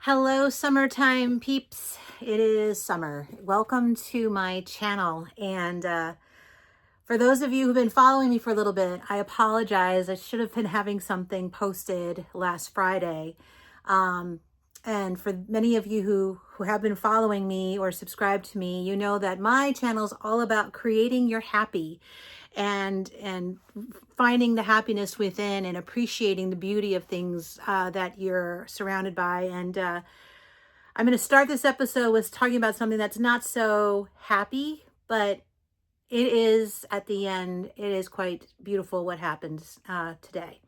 Hello, summertime peeps. It is summer. Welcome to my channel. And for those of you who've been following me for a little bit, I apologize. I should have been having something posted last Friday. Um, and for many of you who have been following me or subscribed to me, you know that my channel is all about creating your happy and finding the happiness within and appreciating the beauty of things that you're surrounded by. And I'm going to start this episode with talking about something that's not so happy, but it is at the end, it is quite beautiful what happens today.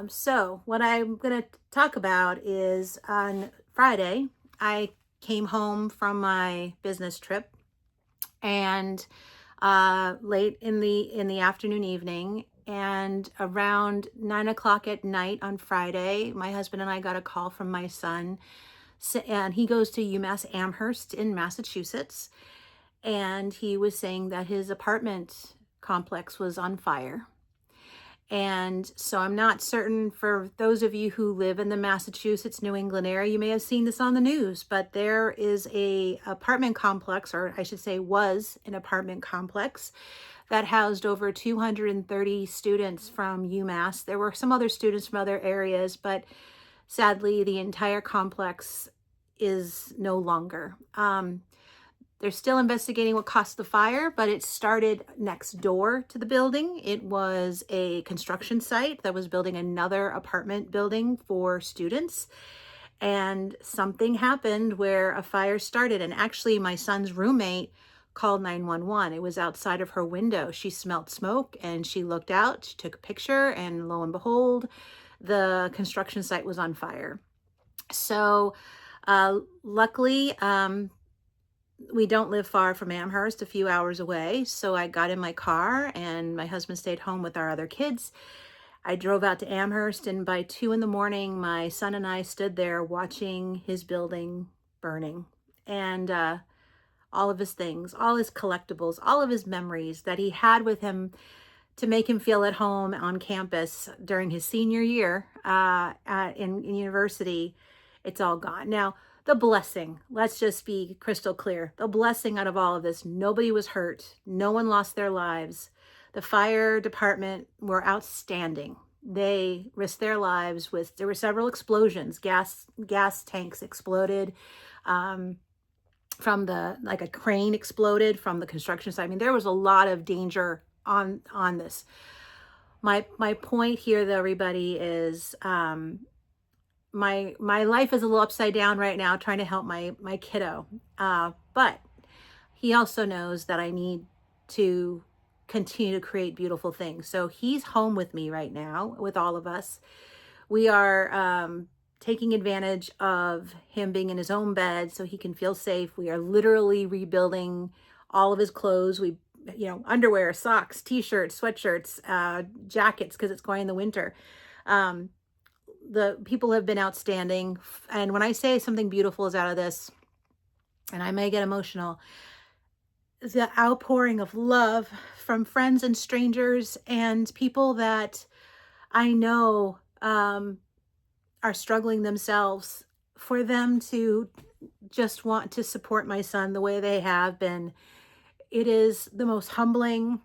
So what I'm going to talk about is on Friday, I came home from my business trip and late in the afternoon evening, and around 9 o'clock at night on Friday, my husband and I got a call from my son, and he goes to UMass Amherst in Massachusetts, and he was saying that his apartment complex was on fire. And so I'm not certain, for those of you who live in the Massachusetts, New England area, you may have seen this on the news, but there is a apartment complex, or I should say was an apartment complex, that housed over 230 students from UMass. There were some other students from other areas, but sadly, the entire complex is no longer. They're still investigating what caused the fire, but it started next door to the building. It was a construction site that was building another apartment building for students. And something happened where a fire started. And actually, my son's roommate called 911. It was outside of her window. She smelled smoke and she looked out, she took a picture, and lo and behold, the construction site was on fire. So luckily, we don't live far from Amherst, a few hours away. So I got in my car and my husband stayed home with our other kids. I drove out to Amherst, and by 2 a.m, my son and I stood there watching his building burning. And all of his things, all his collectibles, all of his memories that he had with him to make him feel at home on campus during his senior year in university, it's all gone. Now, the blessing, let's just be crystal clear. The blessing out of all of this, nobody was hurt. No one lost their lives. The fire department were outstanding. They risked their lives there were several explosions. Gas tanks exploded. From like a crane exploded from the construction site. I mean, there was a lot of danger on this. My point here, though, everybody, is my life is a little upside down right now trying to help my kiddo. But he also knows that I need to continue to create beautiful things. So he's home with me right now, with all of us. We are taking advantage of him being in his own bed so he can feel safe. We are literally rebuilding all of his clothes. Underwear, socks, t-shirts, sweatshirts, jackets, because it's going in the winter. The people have been outstanding. And when I say something beautiful is out of this, and I may get emotional, the outpouring of love from friends and strangers and people that I know are struggling themselves, for them to just want to support my son the way they have been. It is the most humbling,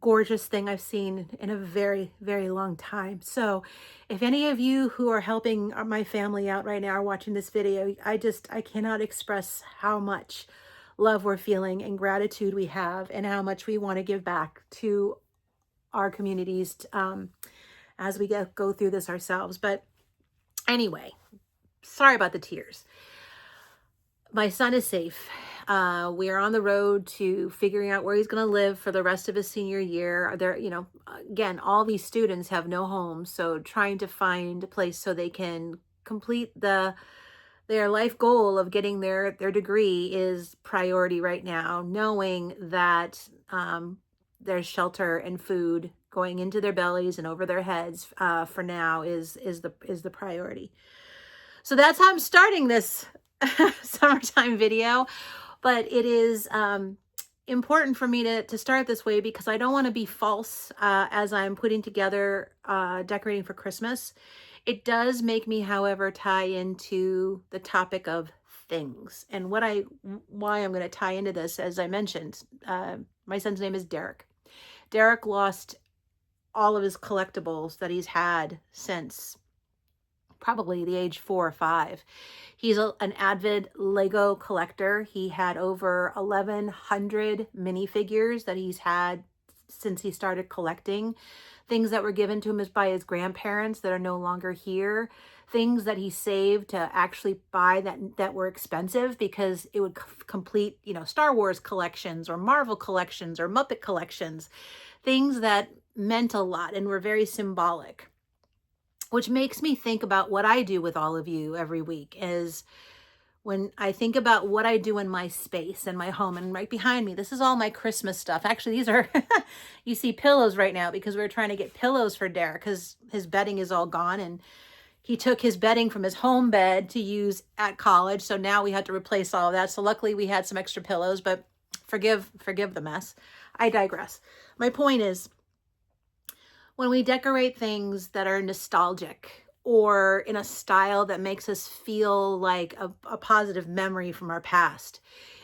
gorgeous thing I've seen in a very, very long time. So if any of you who are helping my family out right now are watching this video, I cannot express how much love we're feeling and gratitude we have, and how much we want to give back to our communities as we go through this ourselves. But anyway, sorry about the tears. My son is safe. We are on the road to figuring out where he's going to live for the rest of his senior year. Again, all these students have no home, so trying to find a place so they can complete their life goal of getting their degree is priority right now, knowing that there's shelter and food going into their bellies and over their heads for now is the priority. So that's how I'm starting this summertime video. But it is important for me to start this way, because I don't want to be false as I'm putting together decorating for Christmas. It does make me, however, tie into the topic of things. And why I'm going to tie into this, as I mentioned, my son's name is Derek. Derek lost all of his collectibles that he's had since probably the age 4 or 5. He's an avid Lego collector. He had over 1,100 minifigures that he's had since he started collecting. Things that were given to him by his grandparents that are no longer here. Things that he saved to actually buy that were expensive because it would complete, Star Wars collections or Marvel collections or Muppet collections. Things that meant a lot and were very symbolic. Which makes me think about what I do with all of you every week is when I think about what I do in my space and my home. And right behind me, this is all my Christmas stuff. Actually, these are, you see pillows right now because we're trying to get pillows for Derek because his bedding is all gone. And he took his bedding from his home bed to use at college. So now we had to replace all of that. So luckily we had some extra pillows, but forgive the mess. I digress. My point is, when we decorate things that are nostalgic or in a style that makes us feel like a positive memory from our past,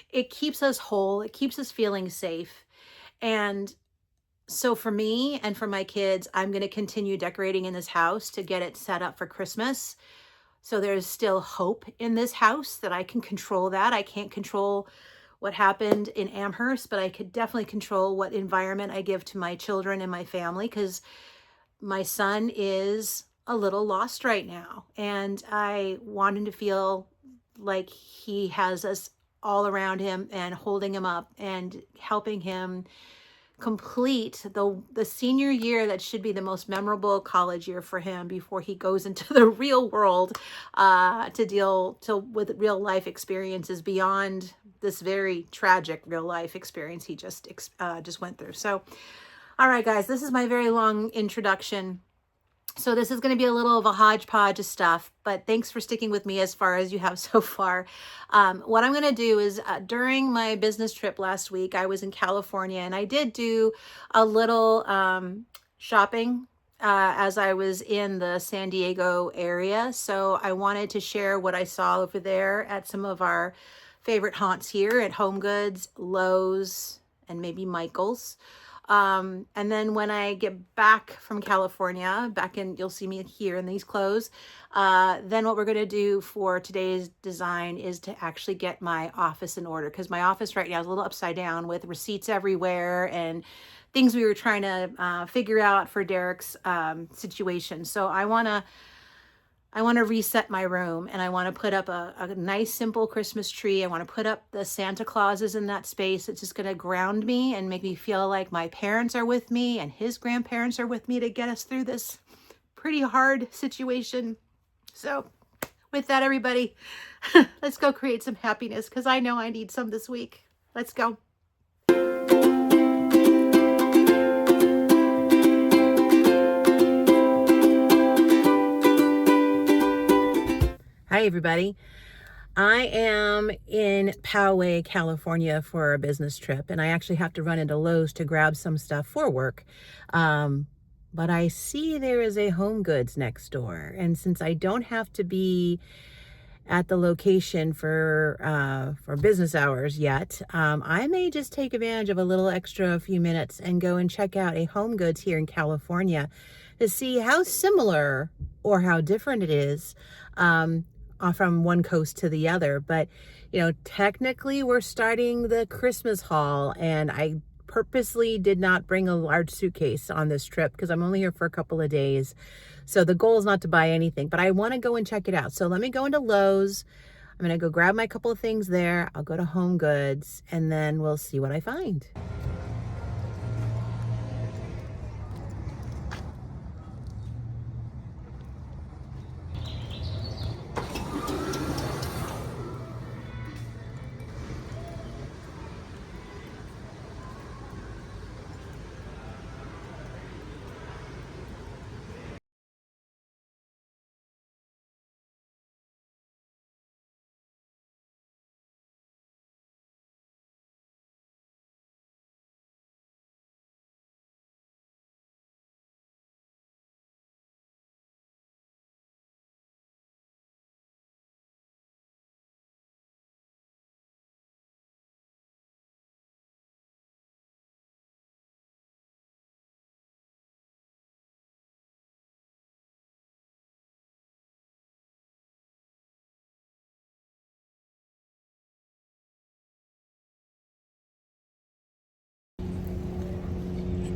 it keeps us whole, it keeps us feeling safe. And so for me and for my kids, I'm going to continue decorating in this house to get it set up for Christmas. So there's still hope in this house that I can control that. I can't control what happened in Amherst, but I could definitely control what environment I give to my children and my family, because my son is a little lost right now. And I want him to feel like he has us all around him and holding him up and helping him complete the senior year that should be the most memorable college year for him before he goes into the real world to deal with real life experiences beyond this very tragic real life experience he just went through. So, all right, guys, this is my very long introduction. So this is going to be a little of a hodgepodge of stuff, but thanks for sticking with me as far as you have so far. What I'm going to do is during my business trip last week, I was in California and I did do a little shopping as I was in the San Diego area. So I wanted to share what I saw over there at some of our favorite haunts here at Home Goods, Lowe's, and maybe Michael's. And then when I get back from California, you'll see me here in these clothes. Then what we're going to do for today's design is to actually get my office in order, because my office right now is a little upside down with receipts everywhere and things we were trying to figure out for Derek's situation. So I want to reset my room, and I want to put up a nice, simple Christmas tree. I want to put up the Santa Clauses in that space. It's just going to ground me and make me feel like my parents are with me and his grandparents are with me to get us through this pretty hard situation. So with that, everybody, let's go create some happiness, because I know I need some this week. Let's go. Hi, everybody. I am in Poway, California for a business trip, and I actually have to run into Lowe's to grab some stuff for work. But I see there is a Home Goods next door, and since I don't have to be at the location for business hours yet, I may just take advantage of a little extra few minutes and go and check out a Home Goods here in California to see how similar or how different it is from one coast to the other. But technically we're starting the Christmas haul, and I purposely did not bring a large suitcase on this trip because I'm only here for a couple of days. So the goal is not to buy anything, but I want to go and check it out. So let me go into Lowe's. I'm going to go grab my couple of things there. I'll go to Home Goods, and then we'll see what I find.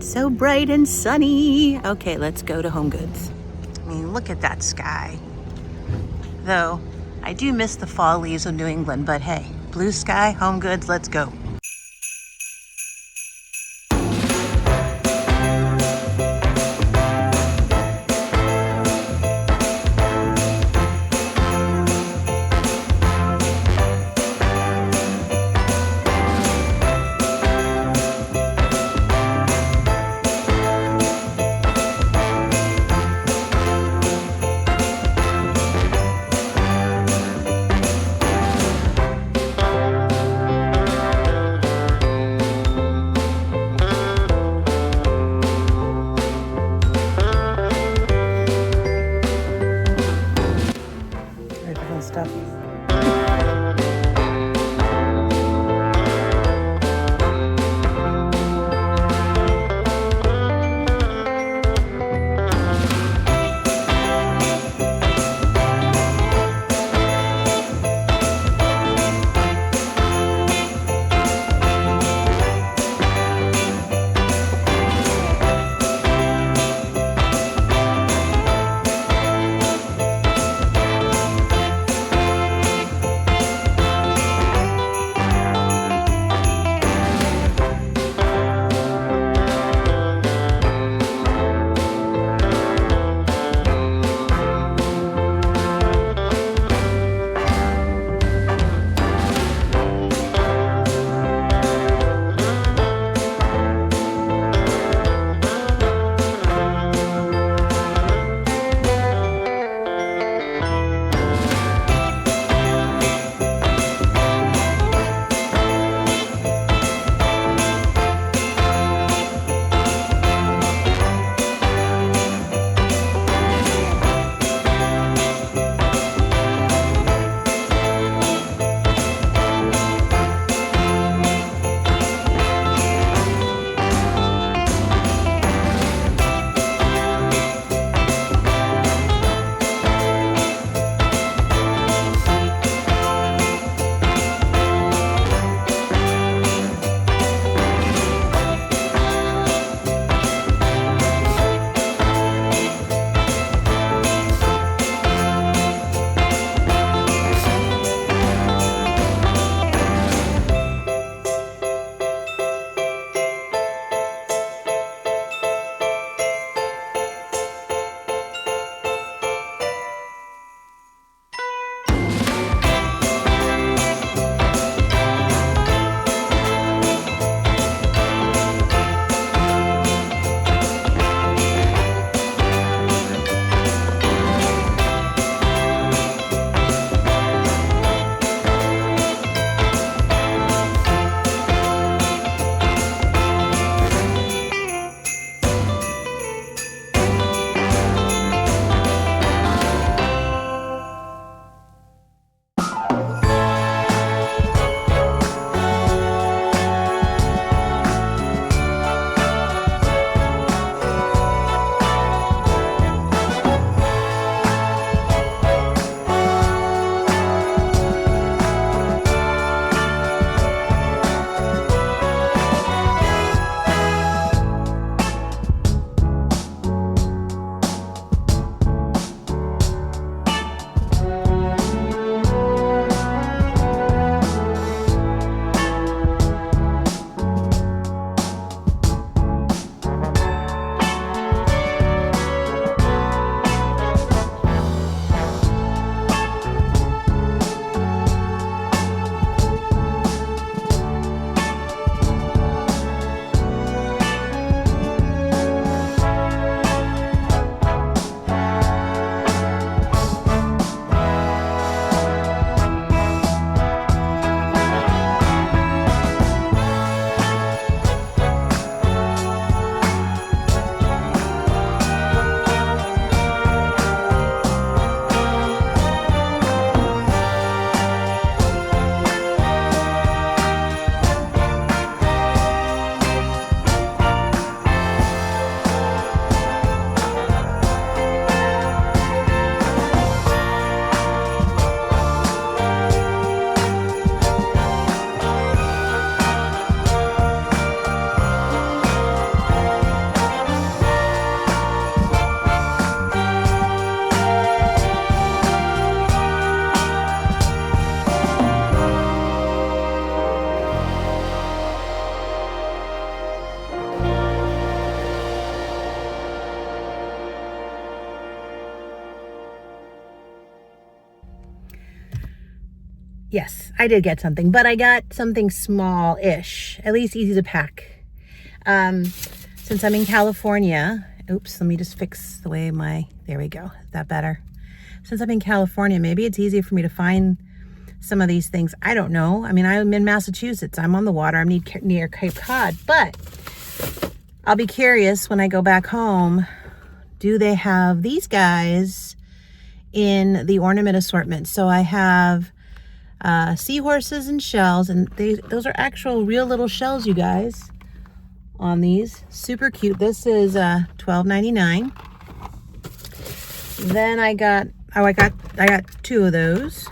It's so bright and sunny. Okay, let's go to Home Goods. I mean, look at that sky. Though, I do miss the fall leaves of New England, but hey, blue sky, Home Goods, let's go. Stuff. Yes, I did get something, but I got something small-ish, at least easy to pack. Since I'm in California, oops, let me just fix the way there we go. Is that better? Since I'm in California, maybe it's easier for me to find some of these things. I don't know. I mean, I'm in Massachusetts. I'm on the water. I'm near Cape Cod, but I'll be curious when I go back home. Do they have these guys in the ornament assortment? So I have seahorses and shells, and those are actual real little shells, you guys, on these. Super cute. This is $12.99. Then I got two of those,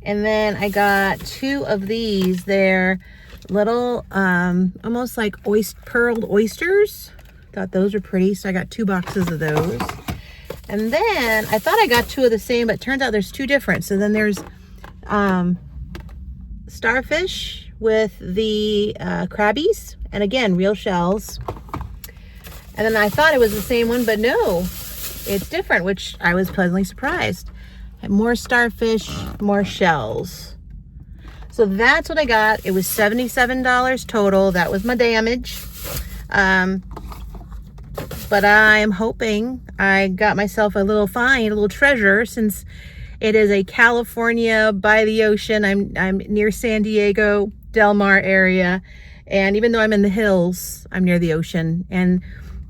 and then I got two of these. They're little almost like pearled oysters. Thought those were pretty, so I got 2 boxes of those. And then I thought I got 2 of the same, but it turns out there's 2 different. So then there's starfish with the crabbies, and again, real shells. And then I thought it was the same one, but no, it's different, which I was pleasantly surprised. More starfish, more shells. So that's what I got. It was $77 total. That was my damage. But I'm hoping I got myself a little find, a little treasure, since it is a California by the ocean. I'm near San Diego, Del Mar area. And even though I'm in the hills, I'm near the ocean. And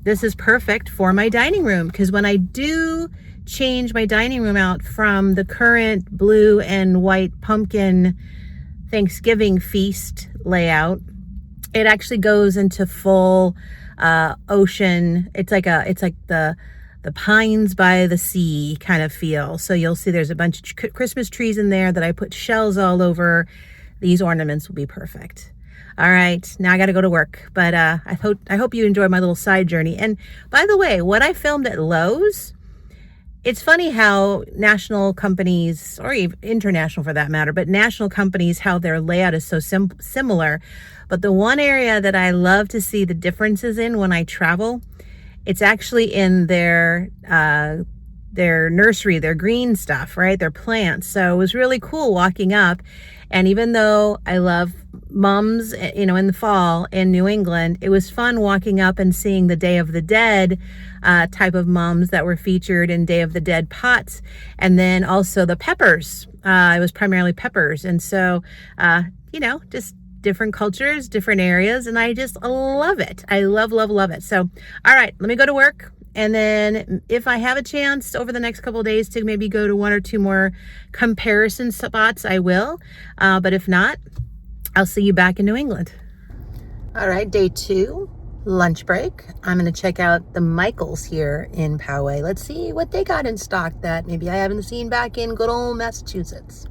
this is perfect for my dining room, because when I do change my dining room out from the current blue and white pumpkin Thanksgiving feast layout, it actually goes into full ocean. It's like the pines by the sea kind of feel. So you'll see there's a bunch of Christmas trees in there that I put shells all over. These ornaments will be perfect. All right, now I got to go to work, but I hope you enjoy my little side journey. And by the way, what I filmed at Lowe's, it's funny how national companies, or even international for that matter, but national companies, how their layout is so similar. But the one area that I love to see the differences in when I travel, it's actually in their nursery, their green stuff, right? Their plants. So it was really cool walking up. And even though I love mums, you know, in the fall in New England, it was fun walking up and seeing the Day of the Dead type of mums that were featured in Day of the Dead pots. And then also the peppers. It was primarily peppers. And so, you know, just different cultures, different areas. And I just love it. I love, love, love it. So, all right, let me go to work. And then if I have a chance over the next couple of days to maybe go to 1 or 2 more comparison spots, I will. But if not, I'll see you back in New England. All right, day 2, lunch break. I'm going to check out the Michaels here in Poway. Let's see what they got in stock that maybe I haven't seen back in good old Massachusetts.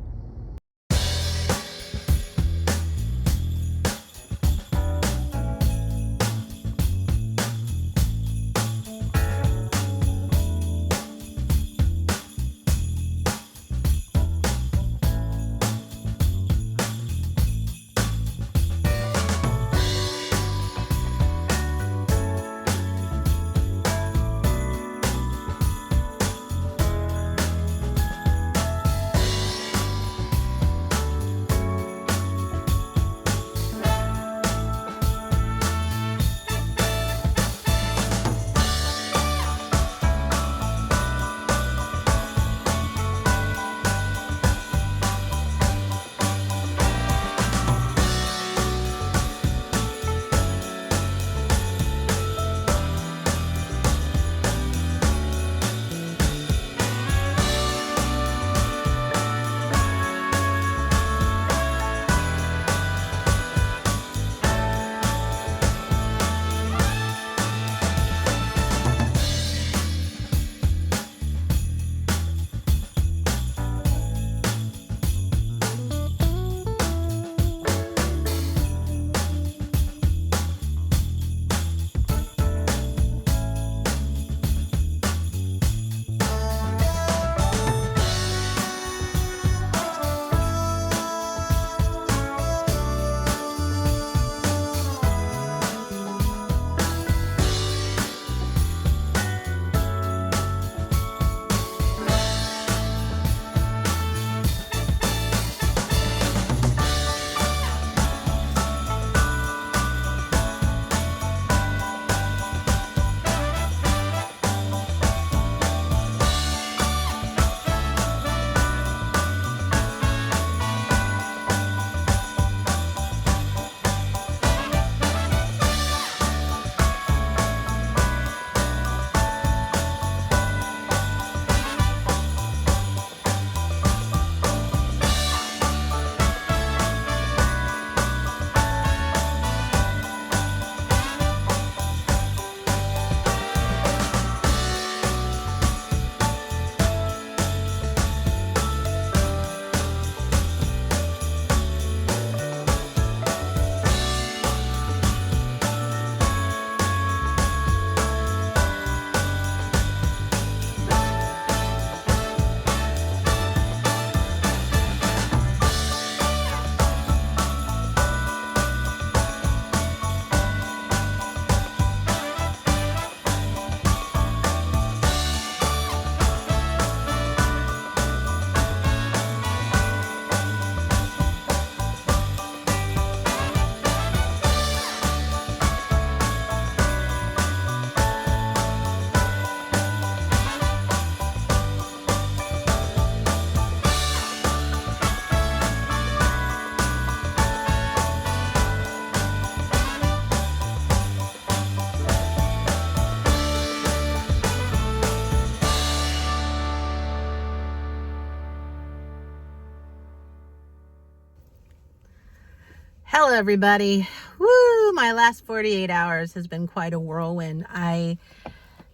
Hello everybody. Woo, my last 48 hours has been quite a whirlwind. I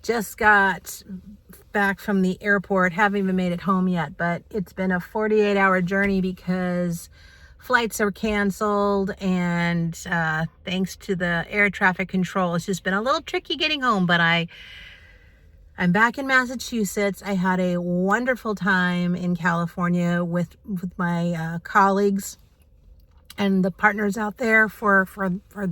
just got back from the airport, haven't even made it home yet, but it's been a 48-hour journey because flights are canceled and thanks to the air traffic control, it's just been a little tricky getting home, but I'm back in Massachusetts. I had a wonderful time in California with my colleagues and the partners out there for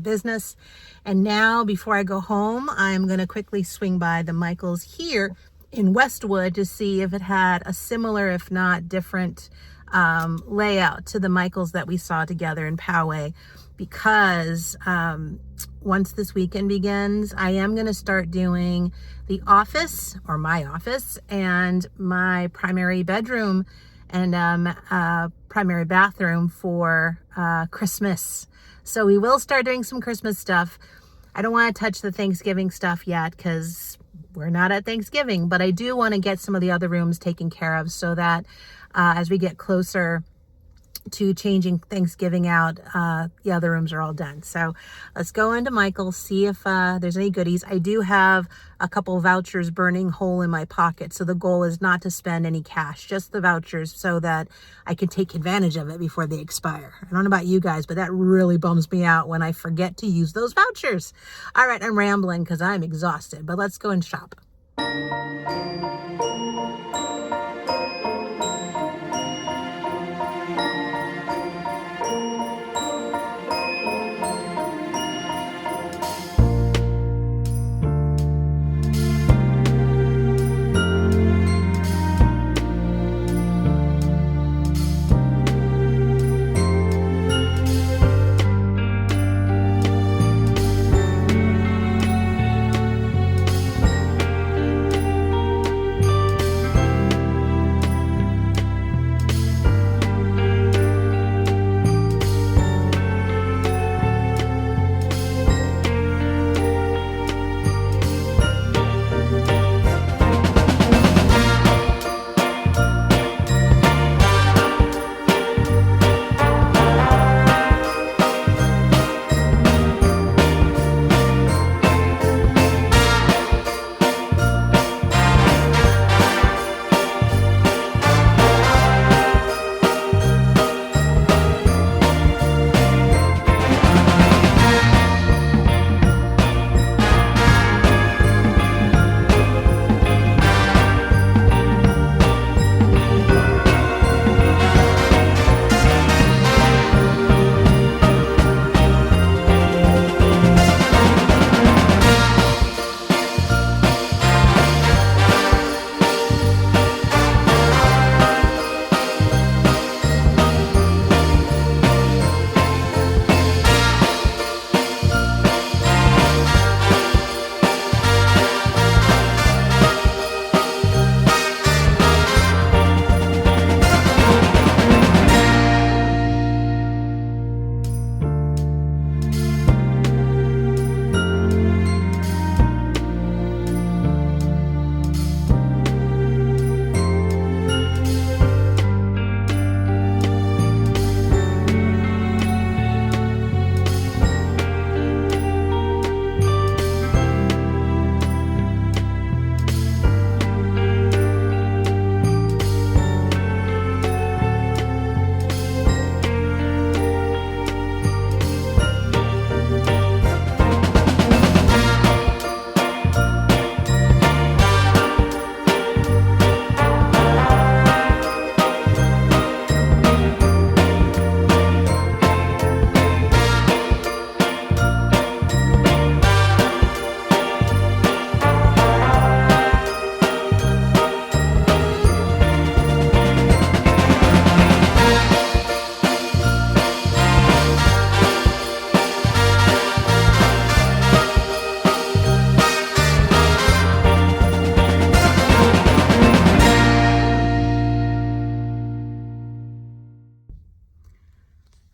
business. And now, before I go home, I'm going to quickly swing by the Michaels here in Westwood to see if it had a similar, if not different, layout to the Michaels that we saw together in Poway. Because once this weekend begins, I am going to start doing the office, or my office, and my primary bedroom and primary bathroom for Christmas. So we will start doing some Christmas stuff. I don't want to touch the Thanksgiving stuff yet because we're not at Thanksgiving, but I do want to get some of the other rooms taken care of so that as we get closer to changing Thanksgiving out, the other rooms are all done. So let's go into Michael's, see if there's any goodies. I do have a couple vouchers burning hole in my pocket. So the goal is not to spend any cash, just the vouchers so that I can take advantage of it before they expire. I don't know about you guys, but that really bums me out when I forget to use those vouchers. All right, I'm rambling because I'm exhausted, but let's go and shop.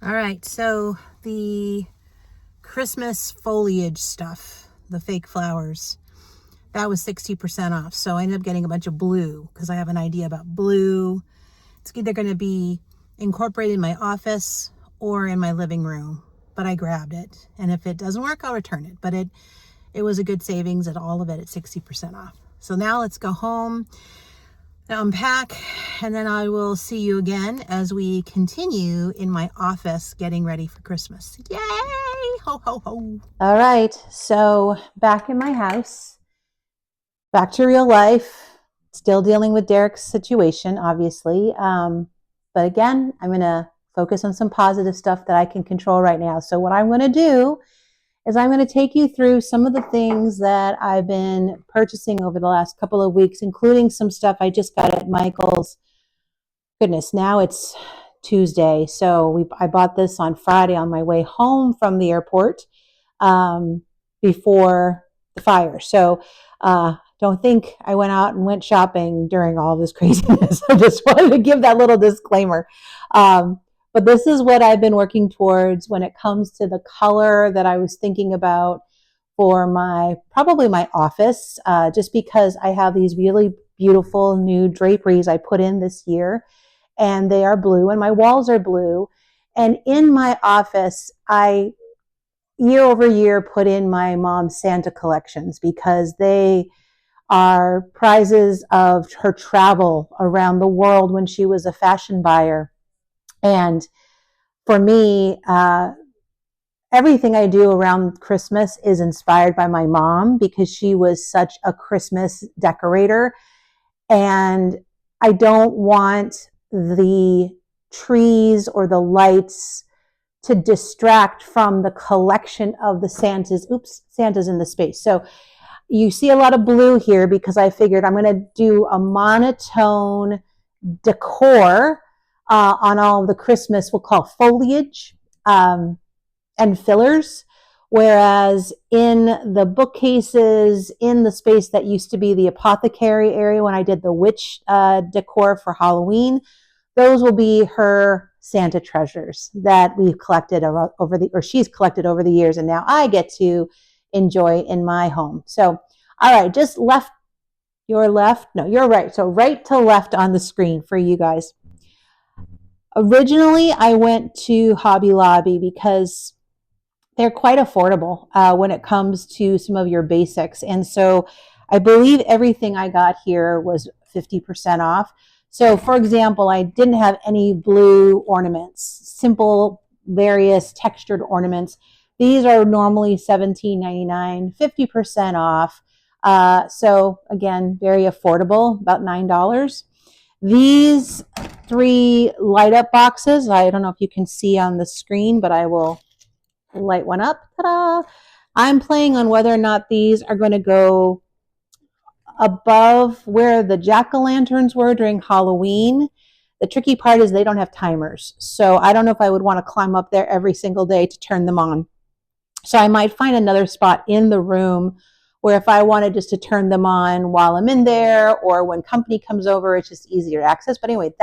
All right, so the Christmas foliage stuff, the fake flowers, that was 60% off. So I ended up getting a bunch of blue because I have an idea about blue. It's either going to be incorporated in my office or in my living room. but I grabbed it. And if it doesn't work, I'll return it. But it was a good savings at all of it at 60% off. So now let's go home, unpack, and then I will see you again as we continue in my office getting ready for Christmas. Yay! Ho, ho, ho. All right, so back in my house, back to real life, still dealing with Derek's situation, obviously. But again, I'm going to focus on some positive stuff that I can control right now. So what I'm going to do is I'm going to take you through some of the things that I've been purchasing over the last couple of weeks, including some stuff I just got at Michael's. Goodness, now it's Tuesday. So I bought this on Friday on my way home from the airport before the fire. So don't think I went out and went shopping during all this craziness. I just wanted to give that little disclaimer. But this is what I've been working towards when it comes to the color that I was thinking about for probably my office, just because I have these really beautiful new draperies I put in this year, and they are blue and my walls are blue. And in my office, I year over year put in my mom's Santa collections because they are prizes of her travel around the world when she was a fashion buyer. And for me, everything I do around Christmas is inspired by my mom because she was such a Christmas decorator. And I don't want the trees or the lights to distract from the collection of the Santas. Oops, Santa's in the space. So you see a lot of blue here because I figured I'm going to do a monotone decor on all of the Christmas, we'll call foliage and fillers. Whereas in the bookcases, in the space that used to be the apothecary area when I did the witch decor for Halloween, those will be her Santa treasures that we've collected she's collected over the years, and now I get to enjoy in my home. So, all right, just your right. So right to left on the screen for you guys. Originally, I went to Hobby Lobby because they're quite affordable when it comes to some of your basics. And so I believe everything I got here was 50% off. So for example, I didn't have any blue ornaments, simple, various textured ornaments. These are normally $17.99, 50% off. So again, very affordable, about $9. These 3 light up boxes, I don't know if you can see on the screen, but I will light one up. Ta-da! I'm playing on whether or not these are going to go above where the jack-o'-lanterns were during Halloween. The tricky part is they don't have timers. So I don't know if I would want to climb up there every single day to turn them on. So I might find another spot in the room where if I wanted just to turn them on while I'm in there or when company comes over, it's just easier to access. But anyway,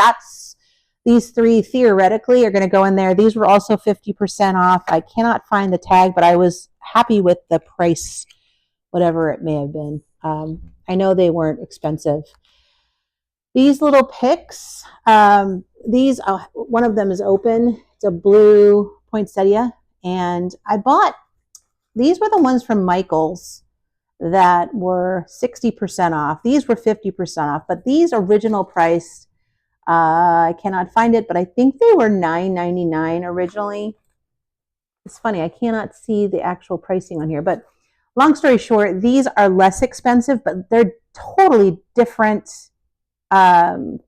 these 3 theoretically are going to go in there. These were also 50% off. I cannot find the tag, but I was happy with the price, whatever it may have been. I know they weren't expensive. These little picks, one of them is open. It's a blue poinsettia. And these were the ones from Michael's that were 60% off. These were 50% off, but these original price, I cannot find it, but I think they were $9.99 originally. It's funny, I cannot see the actual pricing on here, but long story short, these are less expensive, but they're totally different types.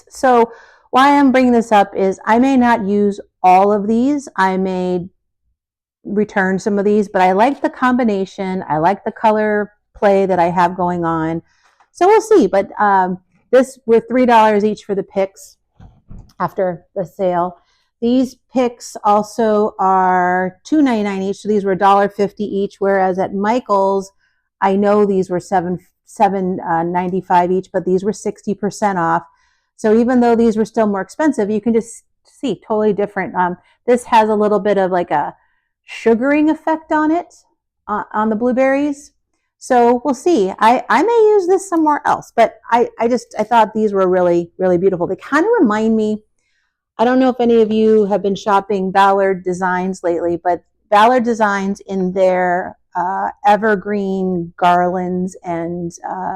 So why I'm bringing this up is I may not use all of these. I may return some of these, but I like the combination. I like the color play that I have going on. So we'll see. But this were $3 each for the picks after the sale. These picks also are $2.99 each. So these were $1.50 each, whereas at Michael's, I know these were $7.95 each, but these were 60% off. So even though these were still more expensive, you can just see totally different. This has a little bit of like a sugaring effect on it, on the blueberries. So we'll see. I may use this somewhere else, but I thought these were really, really beautiful. They kind of remind me I don't know if any of you have been shopping Ballard Designs lately, but Ballard Designs in their evergreen garlands and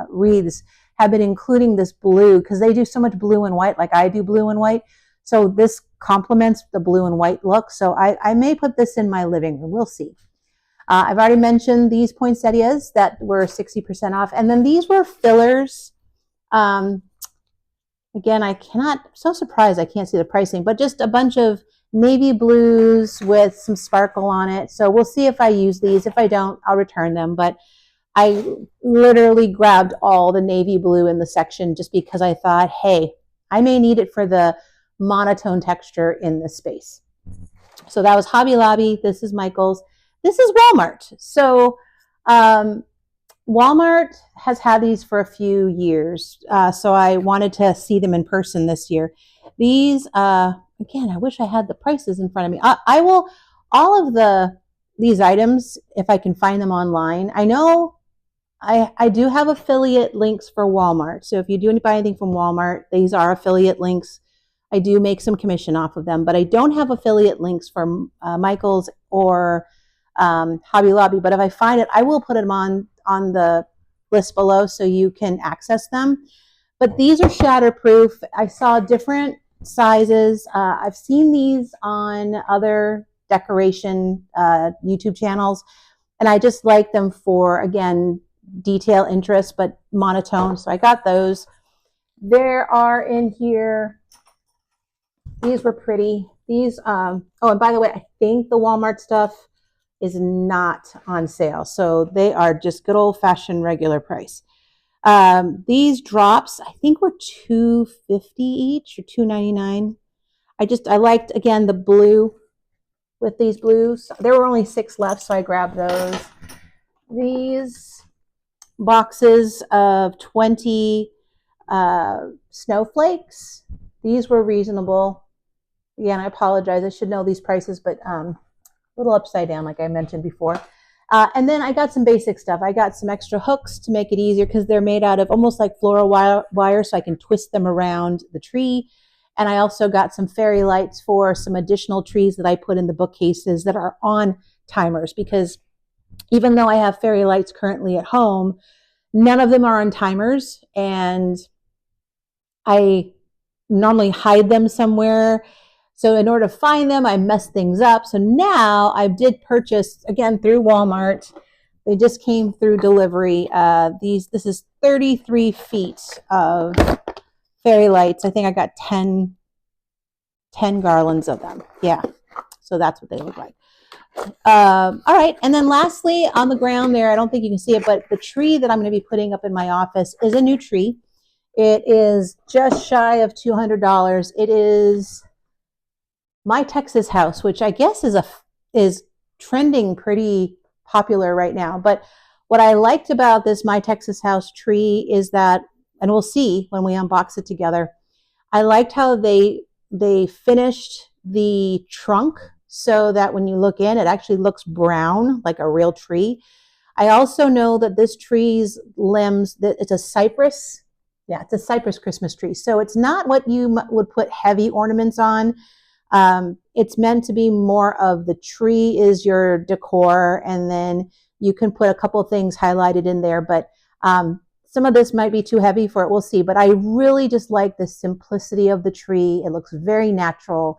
wreaths have been including this blue because they do so much blue and white, like I do blue and white. So this complements the blue and white look. So I may put this in my living room. We'll see. I've already mentioned these poinsettias that were 60% off. And then these were fillers. Again, I'm so surprised I can't see the pricing, but just a bunch of navy blues with some sparkle on it. So we'll see if I use these. If I don't, I'll return them. But I literally grabbed all the navy blue in the section just because I thought, hey, I may need it for the monotone texture in this space. So that was Hobby Lobby. This is Michael's. This is Walmart. So Walmart has had these for a few years, so I wanted to see them in person this year. These, again, I wish I had the prices in front of me. I will, all of these items, if I can find them online. I know I do have affiliate links for Walmart. So if you do buy anything from Walmart, these are affiliate links. I do make some commission off of them, but I don't have affiliate links for Michael's or Hobby Lobby. But if I find it, I will put them on the list below so you can access them. But these are shatterproof. I saw different sizes. I've seen these on other decoration YouTube channels, and I just like them for, again, detail interest, but monotone. So I got those. There are in here, these were pretty. These, oh, and by the way, I think the Walmart stuff is not on sale. So they are just good old fashioned regular price. These drops, I think were $2.50 each or $2.99. I liked, again, the blue with these blues. There were only 6 left, so I grabbed those. These boxes of 20 snowflakes. These were reasonable. Again, I apologize. I should know these prices, but a little upside down, like I mentioned before. And then I got some basic stuff. I got some extra hooks to make it easier because they're made out of almost like floral wire, so I can twist them around the tree. And I also got some fairy lights for some additional trees that I put in the bookcases that are on timers, because even though I have fairy lights currently at home, none of them are on timers, and I normally hide them somewhere. So in order to find them, I messed things up. So now I did purchase, again, through Walmart. They just came through delivery. This is 33 feet of fairy lights. I think I got 10 garlands of them. Yeah, so that's what they look like. All right, and then lastly, on the ground there, I don't think you can see it, but the tree that I'm going to be putting up in my office is a new tree. It is just shy of $200. It is My Texas House, which I guess is trending pretty popular right now. But what I liked about this My Texas House tree is that, and we'll see when we unbox it together, I liked how they finished the trunk so that when you look in, it actually looks brown like a real tree. I also know that this tree's limbs, that it's a cypress. Yeah, it's a cypress Christmas tree. So it's not what you would put heavy ornaments on. It's meant to be more of the tree is your decor, and then you can put a couple of things highlighted in there. But some of this might be too heavy for it. We'll see. But I really just like the simplicity of the tree. It looks very natural.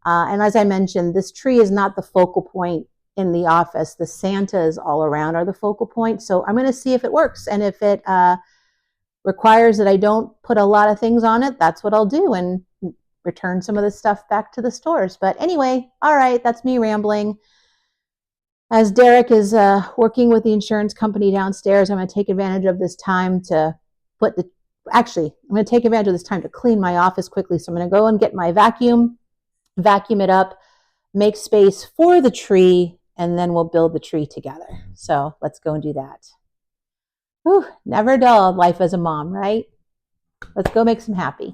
And as I mentioned, this tree is not the focal point in the office. The Santas all around are the focal point. So I'm going to see if it works. And if it requires that I don't put a lot of things on it, that's what I'll do, and return some of this stuff back to the stores. But anyway, all right, that's me rambling. As Derek is working with the insurance company downstairs, I'm going to take advantage of this time to I'm going to take advantage of this time to clean my office quickly. So I'm going to go and get my vacuum it up, make space for the tree, and then we'll build the tree together. So let's go and do that. Whew, never dull life as a mom, right? Let's go make some happy.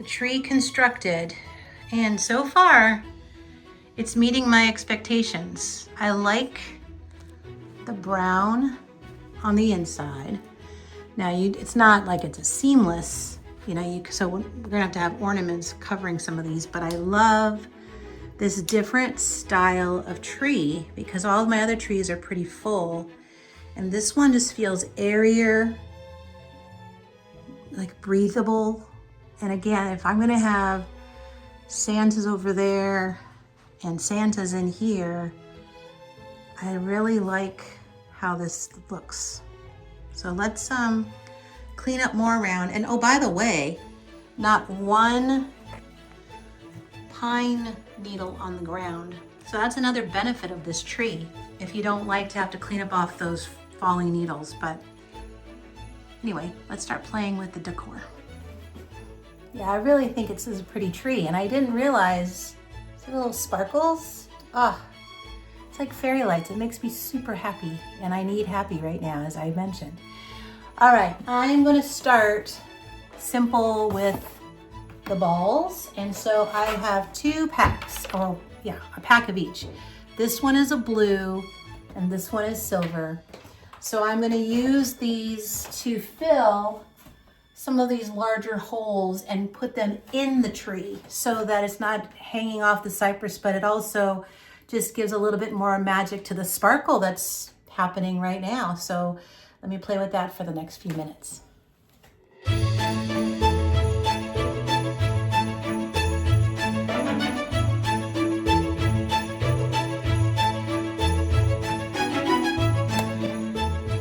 tree constructed, and so far it's meeting my expectations. I like the brown on the inside. Now it's not like it's a seamless, so we're gonna have to have ornaments covering some of these, but I love this different style of tree because all of my other trees are pretty full, and this one just feels airier, like breathable. And again, if I'm gonna have Santa's over there and Santa's in here, I really like how this looks. So let's clean up more around. And oh, by the way, not one pine needle on the ground. So that's another benefit of this tree, if you don't like to have to clean up off those falling needles. But anyway, let's start playing with the decor. Yeah, I really think this is a pretty tree, and I didn't realize the little sparkles. Ah, it's like fairy lights. It makes me super happy, and I need happy right now, as I mentioned. All right, I'm gonna start simple with the balls. And so I have 2 packs, a pack of each. This one is a blue and this one is silver. So I'm gonna use these to fill some of these larger holes and put them in the tree so that it's not hanging off the cypress, but it also just gives a little bit more magic to the sparkle that's happening right now. So let me play with that for the next few minutes.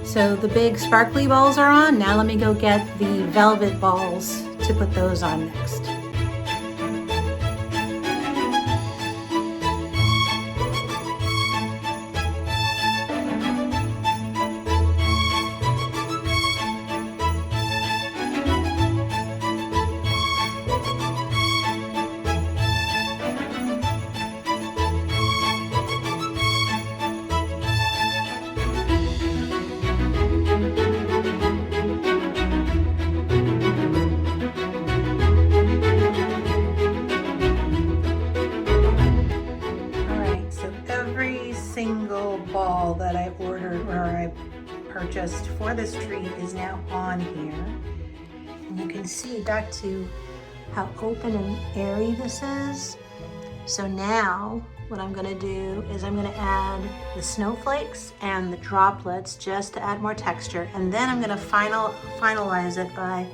So the big sparkly balls are on. Now let me go get the velvet balls to put those on next. Ball that I ordered or I purchased for this tree is now on here, and you can see back to how open and airy this is. So now what I'm going to do is I'm going to add the snowflakes and the droplets just to add more texture, and then I'm going to finalize it by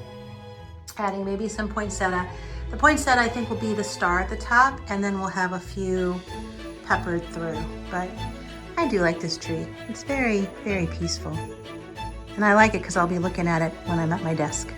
adding maybe some poinsettia. The poinsettia I think will be the star at the top, and then we'll have a few peppered through. But I do like this tree. It's very, very peaceful. And I like it because I'll be looking at it when I'm at my desk.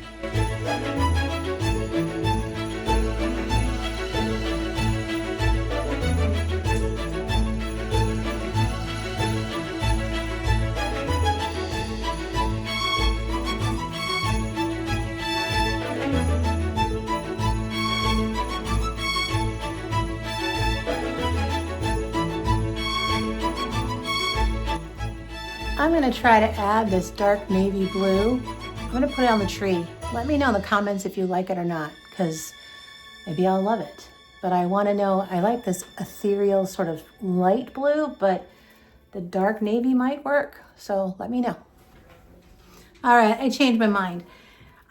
I'm gonna try to add this dark navy blue. I'm gonna put it on the tree. Let me know in the comments if you like it or not, because maybe I'll love it. But I wanna know, I like this ethereal sort of light blue, but the dark navy might work, so let me know. All right, I changed my mind.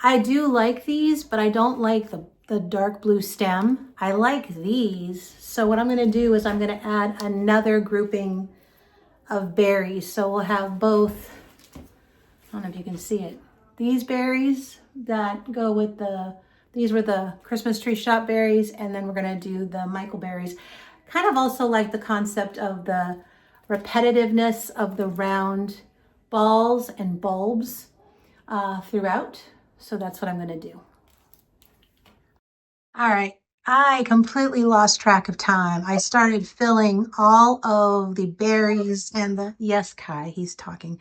I do like these, but I don't like the dark blue stem. I like these. So what I'm gonna do is I'm gonna add another grouping of berries. So we'll have both, I don't know if you can see it, these berries that go with these were the Christmas tree shop berries, and then we're gonna do the Michael berries. Kind of also like the concept of the repetitiveness of the round balls and bulbs throughout. So that's what I'm gonna do. All right. I completely lost track of time. I started filling all of the berries and yes, Kai, he's talking,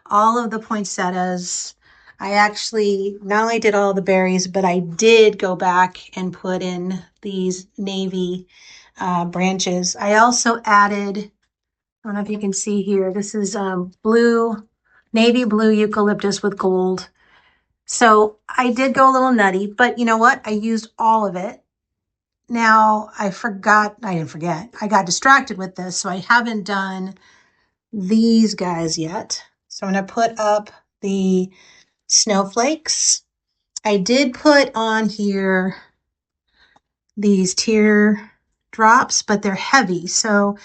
all of the poinsettias. I actually not only did all the berries, but I did go back and put in these navy branches. I also added, I don't know if you can see here, this is navy blue eucalyptus with gold. So I did go a little nutty, but you know what? I used all of it. Now I didn't forget. I got distracted with this, so I haven't done these guys yet. So I'm going to put up the snowflakes. I did put on here these tear drops, but they're heavy. So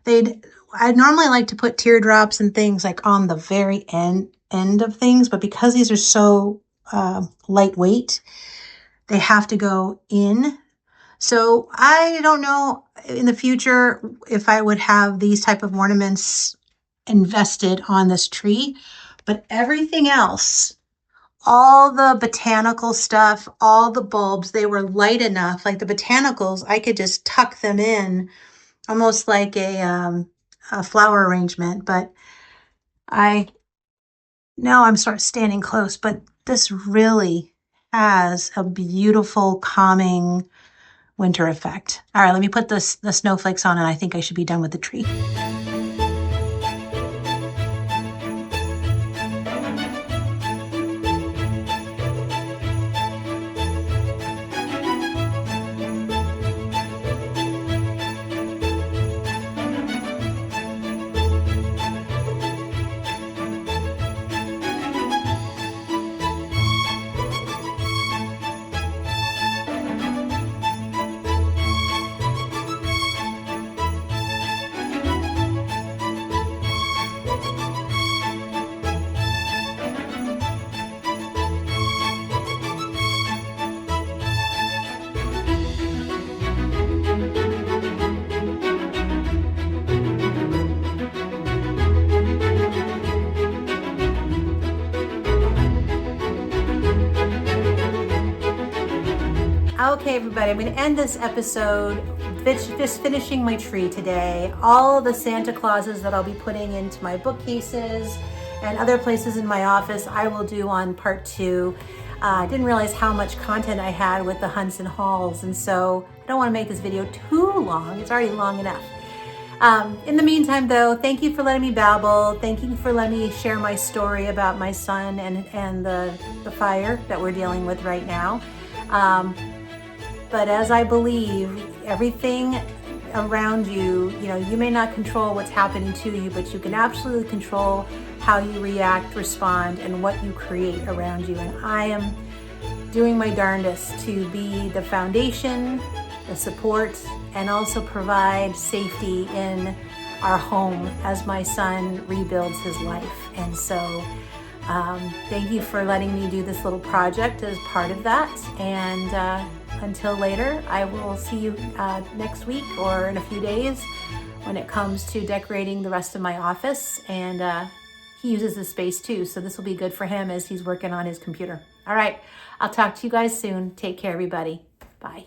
I normally like to put teardrops and things like on the very end of things, but because these are so lightweight, they have to go in. So I don't know in the future if I would have these type of ornaments invested on this tree, but everything else, all the botanical stuff, all the bulbs, they were light enough. Like the botanicals, I could just tuck them in almost like a flower arrangement. But now I'm sort of standing close, but this really has a beautiful, calming winter effect. All right, let me put the snowflakes on, and I think I should be done with the tree. Okay, everybody, I'm going to end this episode just finishing my tree today. All the Santa Clauses that I'll be putting into my bookcases and other places in my office, I will do on part 2. I didn't realize how much content I had with the hunts and hauls, and so I don't want to make this video too long. It's already long enough. In the meantime, though, thank you for letting me babble. Thank you for letting me share my story about my son and the fire that we're dealing with right now. But as I believe, everything around you, you may not control what's happening to you, but you can absolutely control how you react, respond, and what you create around you. And I am doing my darndest to be the foundation, the support, and also provide safety in our home as my son rebuilds his life. And so thank you for letting me do this little project as part of that. And until later, I will see you next week or in a few days when it comes to decorating the rest of my office. And he uses this space too, so this will be good for him as he's working on his computer. All right, I'll talk to you guys soon. Take care, everybody. Bye.